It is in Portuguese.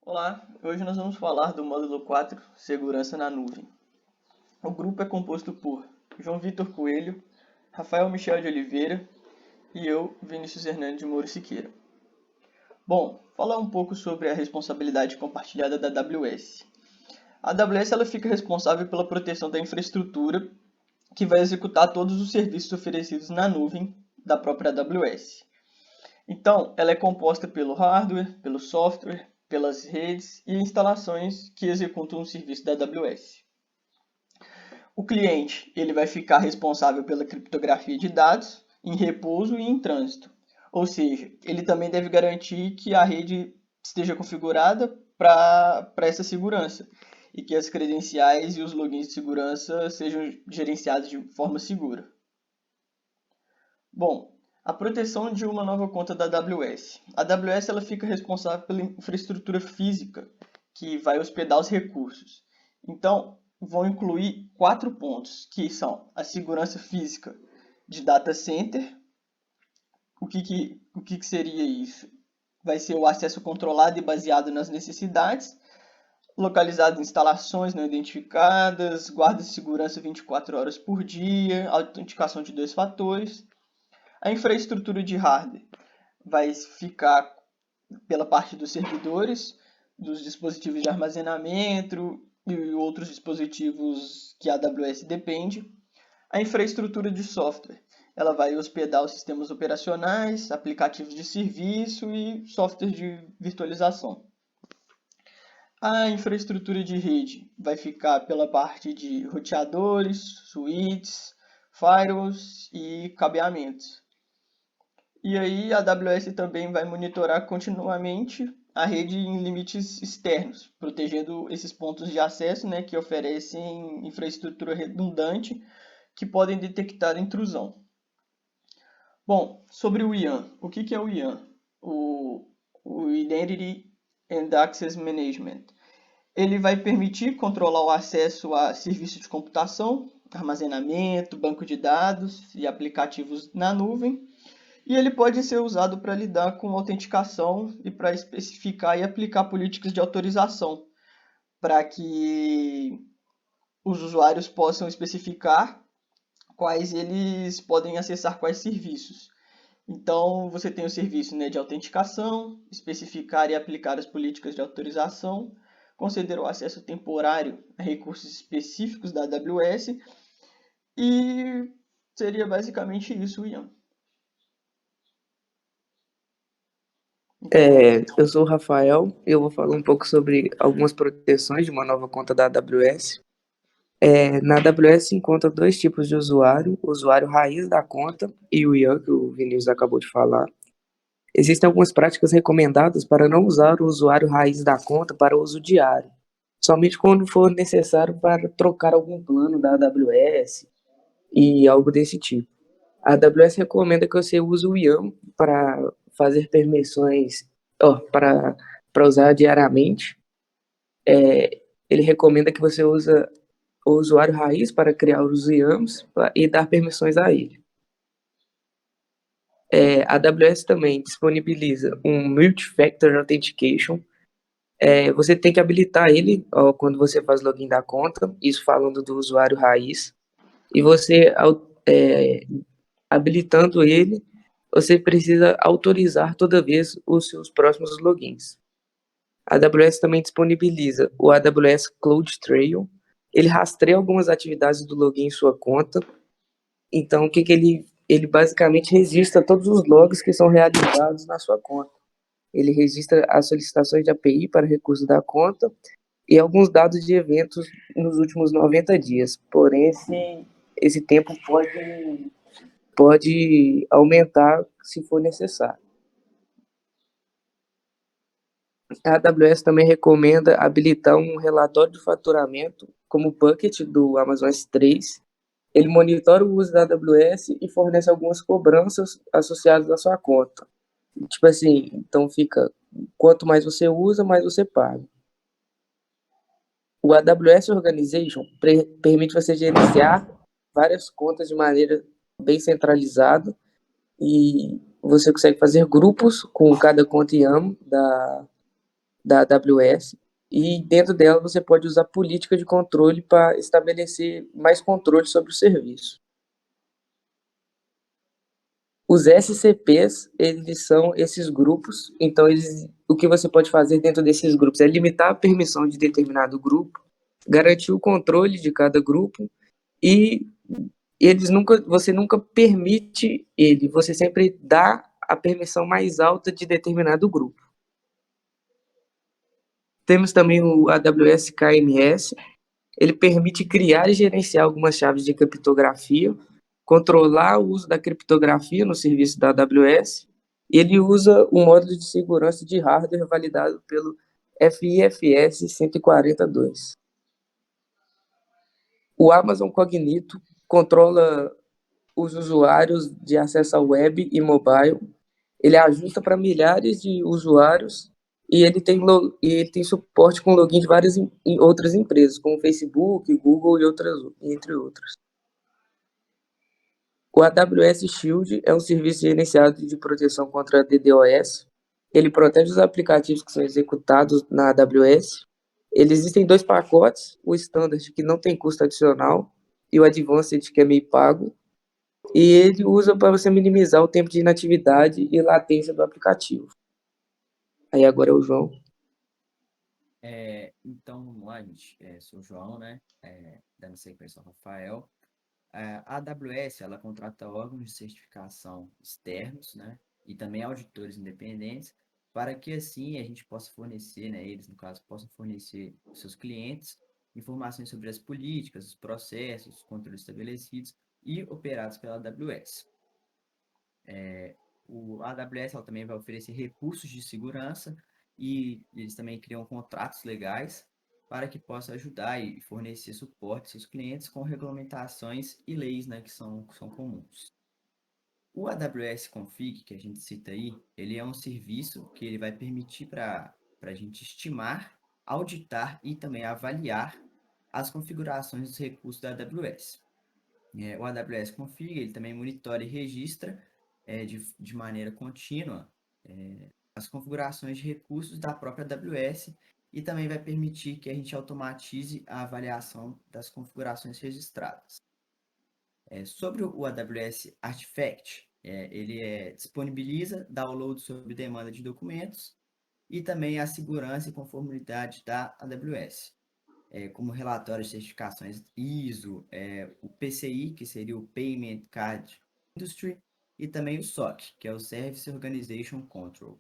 Olá, hoje nós vamos falar do módulo 4, Segurança na Nuvem. O grupo é composto por João Vitor Coelho, Rafael Michel de Oliveira e eu, Vinícius Hernandes de Moura Siqueira. Bom, falar um pouco sobre a responsabilidade compartilhada da AWS. A AWS ela fica responsável pela proteção da infraestrutura que vai executar todos os serviços oferecidos na nuvem da própria AWS. Então, ela é composta pelo hardware, pelo software, pelas redes e instalações que executam o serviço da AWS. O cliente ele vai ficar responsável pela criptografia de dados em repouso e em trânsito. Ou seja, ele também deve garantir que a rede esteja configurada para essa segurança e que as credenciais e os logins de segurança sejam gerenciados de forma segura. Bom, a proteção de uma nova conta da AWS. A AWS ela fica responsável pela infraestrutura física que vai hospedar os recursos. Então, vão incluir 4 pontos, que são a segurança física de data center. O que seria isso? Vai ser o acesso controlado e baseado nas necessidades, localizado em instalações não identificadas, guarda de segurança 24 horas por dia, autenticação de 2 fatores. A infraestrutura de hardware vai ficar pela parte dos servidores, dos dispositivos de armazenamento e outros dispositivos que a AWS depende. A infraestrutura de software, ela vai hospedar os sistemas operacionais, aplicativos de serviço e software de virtualização. A infraestrutura de rede vai ficar pela parte de roteadores, switches, firewalls e cabeamentos. E aí a AWS também vai monitorar continuamente a rede em limites externos, protegendo esses pontos de acesso, né, que oferecem infraestrutura redundante que podem detectar intrusão. Bom, sobre o IAM. O que é o IAM? O Identity and Access Management. Ele vai permitir controlar o acesso a serviços de computação, armazenamento, banco de dados e aplicativos na nuvem. E ele pode ser usado para lidar com autenticação e para especificar e aplicar políticas de autorização, para que os usuários possam especificar quais eles podem acessar quais serviços. Então, você tem o serviço, né, de autenticação, especificar e aplicar as políticas de autorização, conceder o acesso temporário a recursos específicos da AWS e seria basicamente isso, Ian. Eu sou o Rafael, eu vou falar um pouco sobre algumas proteções de uma nova conta da AWS. Na AWS se encontra dois tipos de usuário, o usuário raiz da conta e o IAM, que o Vinícius acabou de falar. Existem algumas práticas recomendadas para não usar o usuário raiz da conta para uso diário, somente quando for necessário para trocar algum plano da AWS e algo desse tipo. A AWS recomenda que você use o IAM para fazer permissões, para usar diariamente. Ele recomenda que você use o usuário raiz para criar os IAMs e dar permissões a ele. A AWS também disponibiliza um Multi-Factor Authentication. Você tem que habilitar ele quando você faz login da conta, isso falando do usuário raiz, e você, habilitando ele, você precisa autorizar toda vez os seus próximos logins. A AWS também disponibiliza o AWS CloudTrail. Ele rastreia algumas atividades do login em sua conta. Então, ele basicamente registra todos os logs que são realizados na sua conta. Ele registra as solicitações de API para recurso da conta e alguns dados de eventos nos últimos 90 dias. Porém, esse tempo pode aumentar se for necessário. A AWS também recomenda habilitar um relatório de faturamento como o Bucket do Amazon S3. Ele monitora o uso da AWS e fornece algumas cobranças associadas à sua conta. Tipo assim, então fica, quanto mais você usa, mais você paga. O AWS Organization permite você gerenciar várias contas de maneira bem centralizada e você consegue fazer grupos com cada conta IAM da AWS, e dentro dela você pode usar política de controle para estabelecer mais controle sobre o serviço. Os SCPs, eles são esses grupos, então o que você pode fazer dentro desses grupos é limitar a permissão de determinado grupo, garantir o controle de cada grupo e você nunca permite ele, você sempre dá a permissão mais alta de determinado grupo. Temos também o AWS KMS, ele permite criar e gerenciar algumas chaves de criptografia, controlar o uso da criptografia no serviço da AWS, e ele usa um módulo de segurança de hardware validado pelo FIFS 142. O Amazon Cognito controla os usuários de acesso à web e mobile. Ele ajusta para milhares de usuários e ele tem suporte com login de várias outras empresas, como Facebook, Google e entre outras. O AWS Shield é um serviço gerenciado de proteção contra DDoS. Ele protege os aplicativos que são executados na AWS. Existem dois pacotes, o Standard, que não tem custo adicional, e o Advanced, que é meio pago. E ele usa para você minimizar o tempo de inatividade e latência do aplicativo. Aí agora é o João. Então, vamos lá, gente. Sou o João, né? Dando sequência ao Rafael. A AWS, ela contrata órgãos de certificação externos, né? E também auditores independentes, para que assim a gente possa fornecer, né? Eles, no caso, possam fornecer aos seus clientes informações sobre as políticas, os processos, os controles estabelecidos e operados pela AWS. A AWS ela também vai oferecer recursos de segurança e eles também criam contratos legais para que possa ajudar e fornecer suporte aos seus clientes com regulamentações e leis, né, que são comuns. O AWS Config, que a gente cita aí, ele é um serviço que ele vai permitir para a gente estimar, auditar e também avaliar as configurações dos recursos da AWS. O AWS Config, ele também monitora e registra de maneira contínua as configurações de recursos da própria AWS e também vai permitir que a gente automatize a avaliação das configurações registradas. Sobre o AWS Artifact, ele disponibiliza download sob demanda de documentos e também a segurança e conformidade da AWS. Como relatórios de certificações ISO, o PCI, que seria o Payment Card Industry, e também o SOC, que é o Service Organization Control.